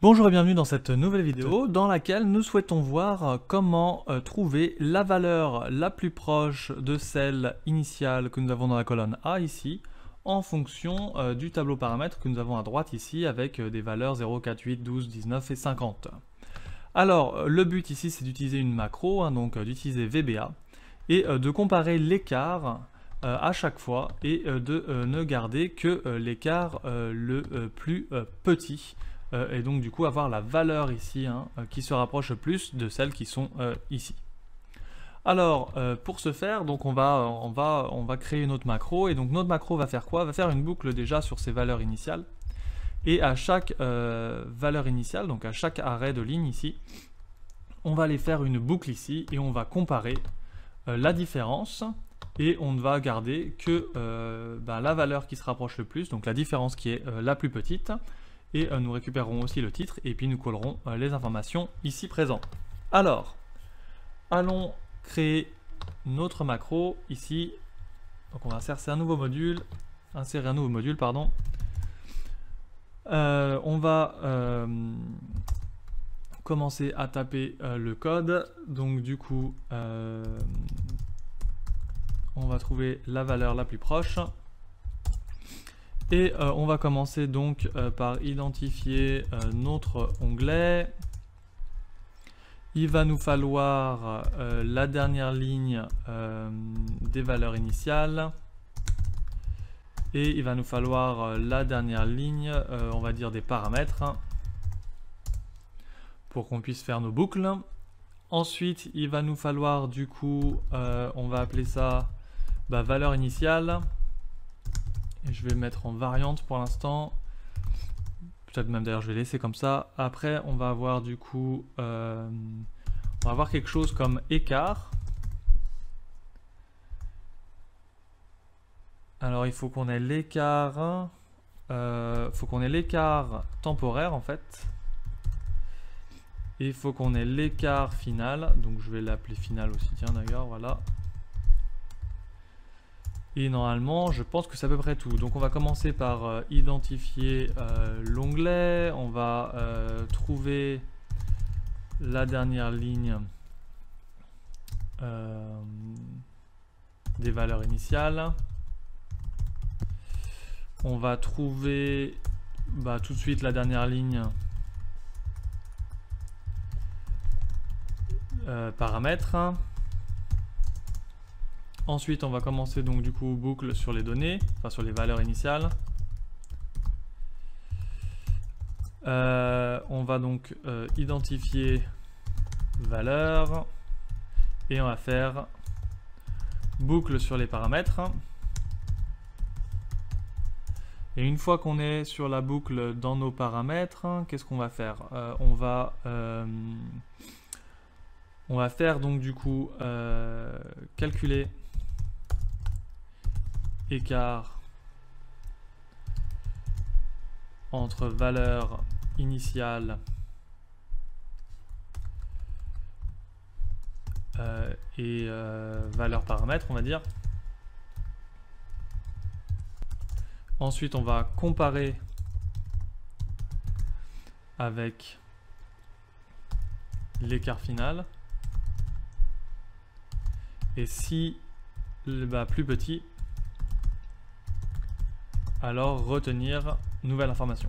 Bonjour et bienvenue dans cette nouvelle vidéo dans laquelle nous souhaitons voir comment trouver la valeur la plus proche de celle initiale que nous avons dans la colonne A ici en fonction du tableau paramètres que nous avons à droite ici avec des valeurs 0, 4, 8, 12, 19 et 50. Alors le but ici c'est d'utiliser une macro, donc d'utiliser VBA et de comparer l'écart à chaque fois et de ne garder que l'écart le plus petit. Et donc du coup avoir la valeur ici qui se rapproche le plus de celles qui sont ici. Alors pour ce faire, donc on va créer une autre macro, et donc notre macro va faire quoi? Va faire une boucle déjà sur ces valeurs initiales, et à chaque valeur initiale, donc à chaque arrêt de ligne ici, on va aller faire une boucle ici et on va comparer la différence, et on ne va garder que la valeur qui se rapproche le plus, donc la différence qui est la plus petite. Et nous récupérerons aussi le titre et puis nous collerons les informations ici présentes. Alors, allons créer notre macro ici. Donc on va insérer un nouveau module, on va commencer à taper le code. Donc du coup, on va trouver la valeur la plus proche. Et on va commencer donc par identifier notre onglet. Il va nous falloir la dernière ligne des valeurs initiales. Et il va nous falloir la dernière ligne, on va dire des paramètres, pour qu'on puisse faire nos boucles. Ensuite, il va nous falloir du coup, on va appeler ça valeur initiale. Et je vais mettre en variante pour l'instant. Peut-être même d'ailleurs je vais laisser comme ça. Après on va avoir du coup on va avoir quelque chose comme écart. Alors il faut qu'on ait l'écart temporaire en fait. Et il faut qu'on ait l'écart final. Donc je vais l'appeler final aussi, tiens d'ailleurs, voilà. Et normalement, je pense que c'est à peu près tout. Donc on va commencer par identifier l'onglet. On va trouver la dernière ligne des valeurs initiales. On va trouver tout de suite la dernière ligne paramètres. Ensuite, on va commencer donc du coup boucle sur les données, enfin sur les valeurs initiales. On va donc identifier valeur et on va faire boucle sur les paramètres. Et une fois qu'on est sur la boucle dans nos paramètres, qu'est-ce qu'on va faire? On va faire donc du coup calculer écart entre valeur initiale et valeur paramètre, on va dire. Ensuite, on va comparer avec l'écart final. Et si plus petit, alors retenir nouvelle information.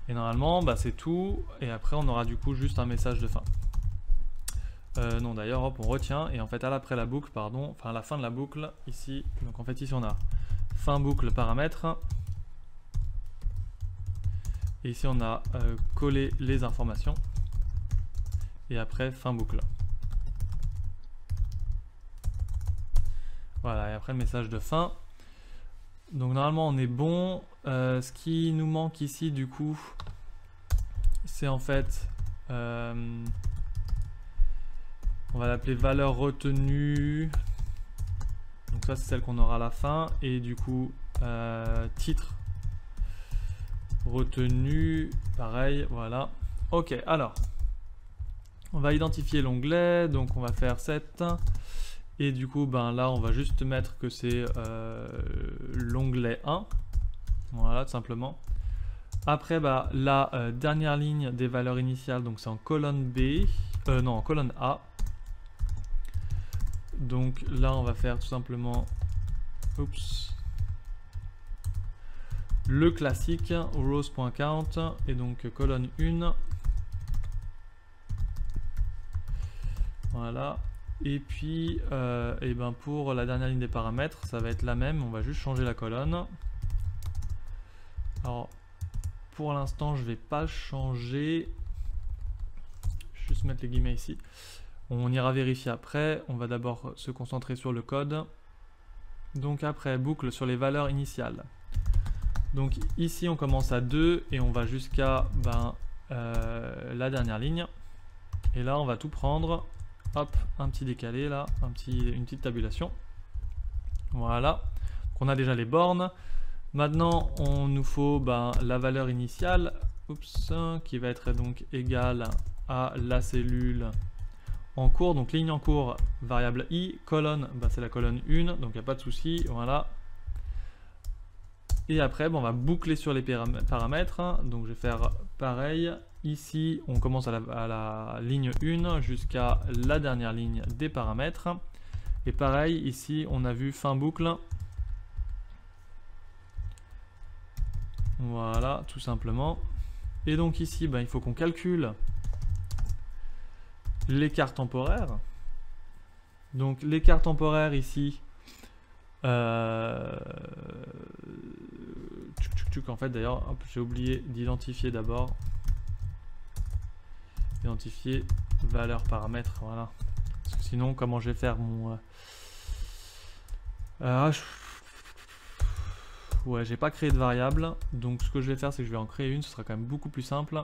Et normalement c'est tout, et après on aura du coup juste un message de fin. Non d'ailleurs hop, on retient, et en fait après la boucle, à la fin de la boucle ici, donc en fait ici on a fin boucle paramètres, et ici on a collé les informations, et après fin boucle. Voilà, et après le message de fin. Donc normalement on est bon. Ce qui nous manque ici du coup, c'est en fait, on va l'appeler valeur retenue. Donc ça c'est celle qu'on aura à la fin. Et du coup titre retenu, pareil, voilà. Ok, alors on va identifier l'onglet, donc on va faire set. Et du coup, là, on va juste mettre que c'est l'onglet 1. Voilà, tout simplement. Après, bah, la dernière ligne des valeurs initiales, donc c'est en colonne B, non, en colonne A. Donc là, on va faire tout simplement, oups, le classique rows.count et donc colonne 1. Voilà. Et puis, et ben pour la dernière ligne des paramètres, ça va être la même. On va juste changer la colonne. Alors, pour l'instant, je vais pas changer. Juste mettre les guillemets ici. On ira vérifier après. On va d'abord se concentrer sur le code. Donc après, boucle sur les valeurs initiales. Donc ici, on commence à 2 et on va jusqu'à la dernière ligne. Et là, on va tout prendre. Hop, un petit décalé là, une petite tabulation. Voilà. Donc on a déjà les bornes. Maintenant, on nous faut la valeur initiale, qui va être donc égale à la cellule en cours. Donc ligne en cours, variable i, colonne, c'est la colonne 1, donc il n'y a pas de souci. Voilà. Et après, on va boucler sur les paramètres. Donc je vais faire pareil. Ici, on commence à la ligne 1 jusqu'à la dernière ligne des paramètres. Et pareil, ici, on a vu fin boucle. Voilà, tout simplement. Et donc ici, il faut qu'on calcule l'écart temporaire. Donc l'écart temporaire ici, en fait d'ailleurs, j'ai oublié d'identifier d'abord. Identifier valeur paramètre, voilà. Parce que sinon, comment je vais faire mon... Ouais, j'ai pas créé de variable. Donc ce que je vais faire, c'est que je vais en créer une. Ce sera quand même beaucoup plus simple.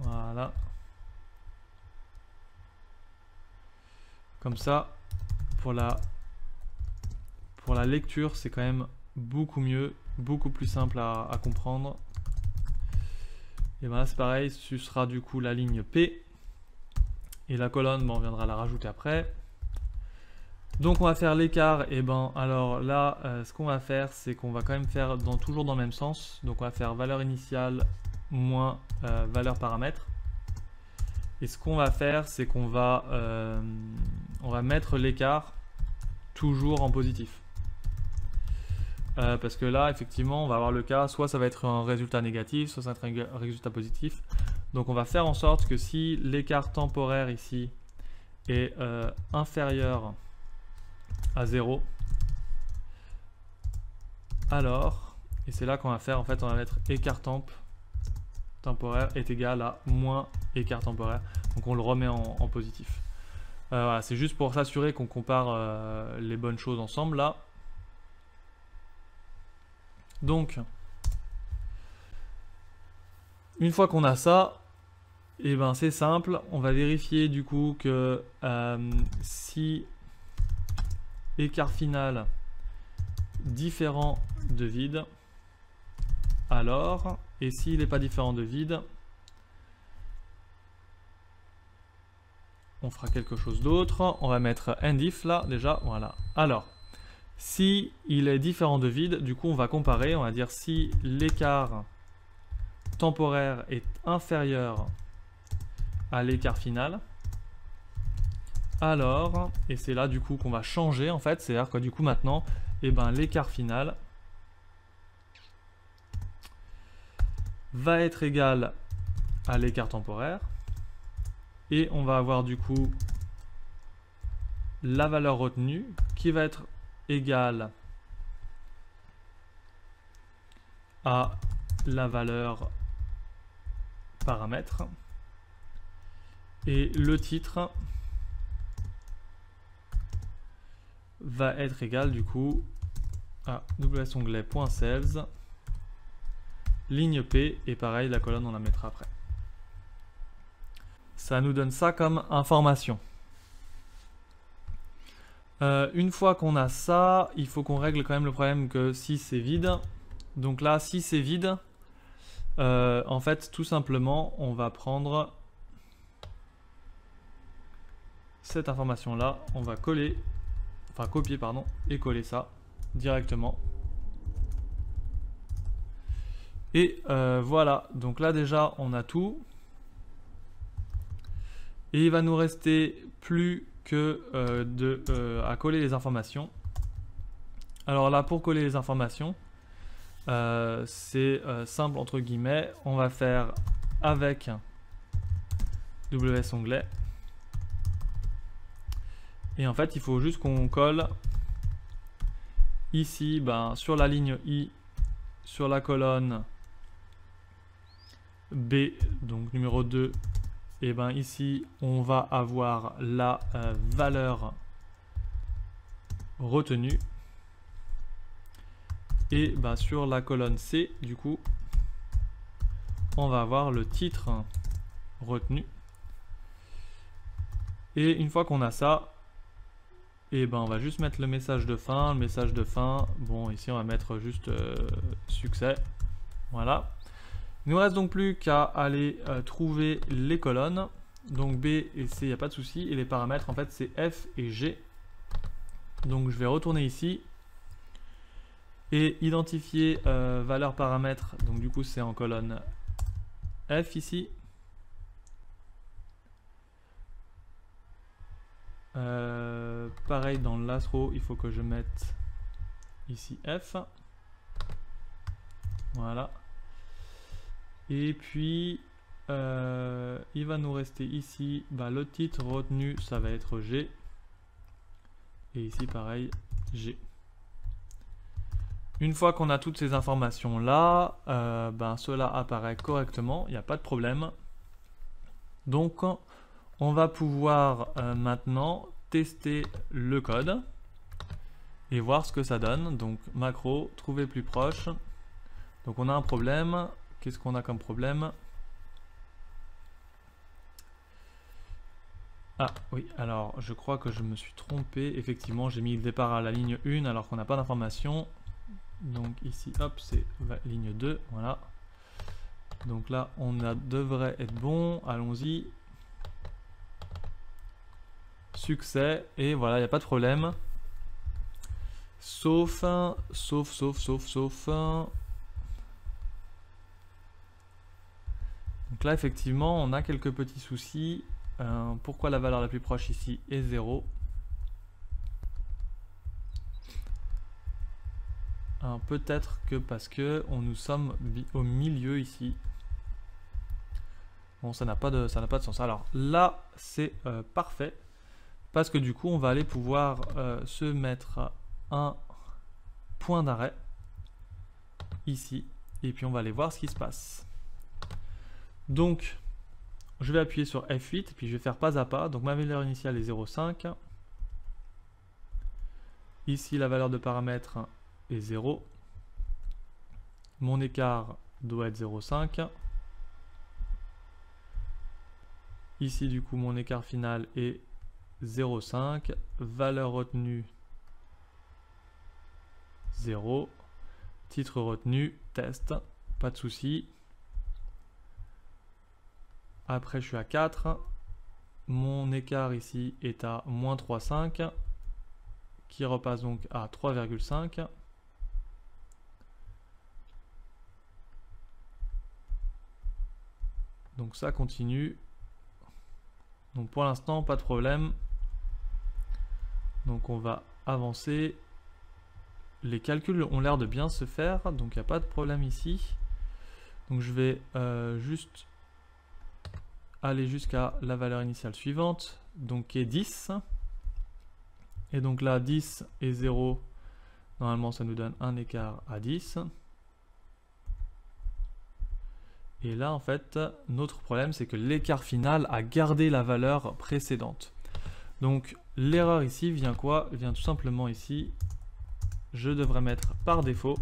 Voilà. Comme ça, pour la lecture, c'est quand même beaucoup mieux, beaucoup plus simple à comprendre. Et voilà, c'est pareil, ce sera du coup la ligne P. Et la colonne, on viendra la rajouter après. Donc on va faire l'écart, et alors là, ce qu'on va faire, c'est qu'on va quand même faire toujours dans le même sens. Donc on va faire valeur initiale moins valeur paramètre. Et ce qu'on va faire, c'est qu'on va, on va mettre l'écart toujours en positif. Parce que là, effectivement, on va avoir le cas, soit ça va être un résultat négatif, soit ça va être un résultat positif. Donc on va faire en sorte que si l'écart temporaire ici est inférieur à 0, alors, et c'est là qu'on va faire, en fait, on va mettre écart temporaire est égal à moins écart temporaire. Donc on le remet en positif. Voilà, c'est juste pour s'assurer qu'on compare les bonnes choses ensemble là. Donc, une fois qu'on a ça, et c'est simple, on va vérifier du coup que si écart final différent de vide, alors, et s'il n'est pas différent de vide, on fera quelque chose d'autre. On va mettre endif là déjà, voilà. Alors, si il est différent de vide, du coup on va comparer, on va dire si l'écart temporaire est inférieur à l'écart final, alors, et c'est là du coup qu'on va changer en fait, c'est-à-dire que du coup maintenant, l'écart final va être égal à l'écart temporaire, et on va avoir du coup la valeur retenue qui va être égale à la valeur paramètre, et le titre va être égal du coup à onglet.cells ligne P, et pareil la colonne on la mettra après. Ça nous donne ça comme information. Une fois qu'on a ça, il faut qu'on règle quand même le problème que si c'est vide. Donc là, si c'est vide, en fait, tout simplement, on va prendre cette information-là, on va coller, enfin copier, pardon, et coller ça. directement. Et voilà, donc là déjà on a tout. Et il va nous rester plus que à coller les informations. Alors là, pour coller les informations, c'est simple entre guillemets. On va faire avec WS onglet. Et en fait, il faut juste qu'on colle ici, sur la ligne I, sur la colonne B, donc numéro 2. Et ici, on va avoir la valeur retenue. Et sur la colonne C, du coup, on va avoir le titre retenu. Et une fois qu'on a ça, et on va juste mettre le message de fin. Le message de fin, bon, ici on va mettre juste succès. Voilà. Il ne nous reste donc plus qu'à aller trouver les colonnes. Donc B et C, il n'y a pas de souci. Et les paramètres, en fait, c'est F et G. Donc je vais retourner ici. Et identifier valeur paramètre. Donc du coup, c'est en colonne F ici. Pareil, dans le last row, il faut que je mette ici F. Voilà. Et puis, il va nous rester ici, le titre retenu, ça va être G. Et ici, pareil, G. Une fois qu'on a toutes ces informations-là, cela apparaît correctement, il n'y a pas de problème. Donc, on va pouvoir maintenant tester le code et voir ce que ça donne. Donc, macro, trouver plus proche. Donc, on a un problème. Qu'est-ce qu'on a comme problème? Ah oui, alors je crois que je me suis trompé. Effectivement, j'ai mis le départ à la ligne 1 alors qu'on n'a pas d'information. Donc ici, hop, c'est ligne 2. Voilà. Donc là, devrait être bon. Allons-y. Succès. Et voilà, il n'y a pas de problème. Sauf. Donc là, effectivement, on a quelques petits soucis. Pourquoi la valeur la plus proche ici est 0? Peut-être que parce que nous sommes au milieu ici. Bon, ça n'a pas de sens. Alors là, c'est parfait. Parce que du coup, on va aller pouvoir se mettre un point d'arrêt ici. Et puis, on va aller voir ce qui se passe. Donc, je vais appuyer sur F8 et puis je vais faire pas à pas. Donc ma valeur initiale est 0,5. Ici, la valeur de paramètre est 0. Mon écart doit être 0,5. Ici, du coup, mon écart final est 0,5. Valeur retenue 0. Titre retenu, test. Pas de souci. Après, je suis à 4. Mon écart ici est à moins 3,5, qui repasse donc à 3,5. Donc ça continue. Donc pour l'instant, pas de problème. Donc on va avancer. Les calculs ont l'air de bien se faire, donc il n'y a pas de problème ici. Donc je vais juste aller jusqu'à la valeur initiale suivante, donc qui est 10. Et donc là, 10 et 0, normalement ça nous donne un écart à 10. Et là, en fait, notre problème, c'est que l'écart final a gardé la valeur précédente. Donc l'erreur ici vient quoi? Vient tout simplement ici. Je devrais mettre par défaut.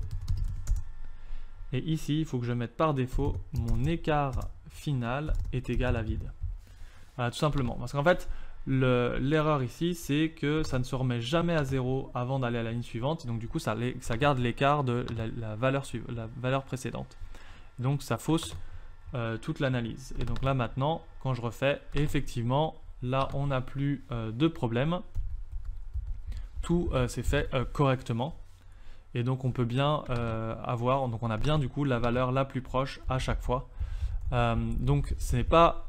Et ici, il faut que je mette par défaut mon écart final est égal à vide. Voilà, tout simplement. Parce qu'en fait, l'erreur ici, c'est que ça ne se remet jamais à 0 avant d'aller à la ligne suivante. Donc du coup, ça garde l'écart de la valeur précédente. Donc ça fausse toute l'analyse. Et donc là maintenant, quand je refais, effectivement, là on n'a plus de problème. Tout s'est fait correctement. Et donc on peut bien donc on a bien du coup la valeur la plus proche à chaque fois. Donc ce n'est pas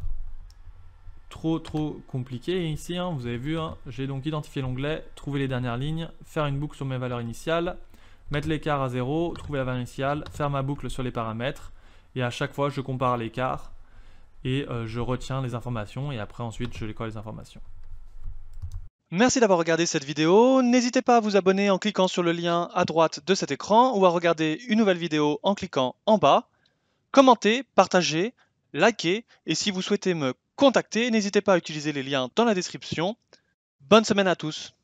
trop compliqué ici, hein, vous avez vu, hein, j'ai donc identifié l'onglet, trouver les dernières lignes, faire une boucle sur mes valeurs initiales, mettre l'écart à 0, trouver la valeur initiale, faire ma boucle sur les paramètres, et à chaque fois je compare l'écart et je retiens les informations et après ensuite je les colle les informations. Merci d'avoir regardé cette vidéo. N'hésitez pas à vous abonner en cliquant sur le lien à droite de cet écran ou à regarder une nouvelle vidéo en cliquant en bas. Commentez, partagez, likez et si vous souhaitez me contacter, n'hésitez pas à utiliser les liens dans la description. Bonne semaine à tous!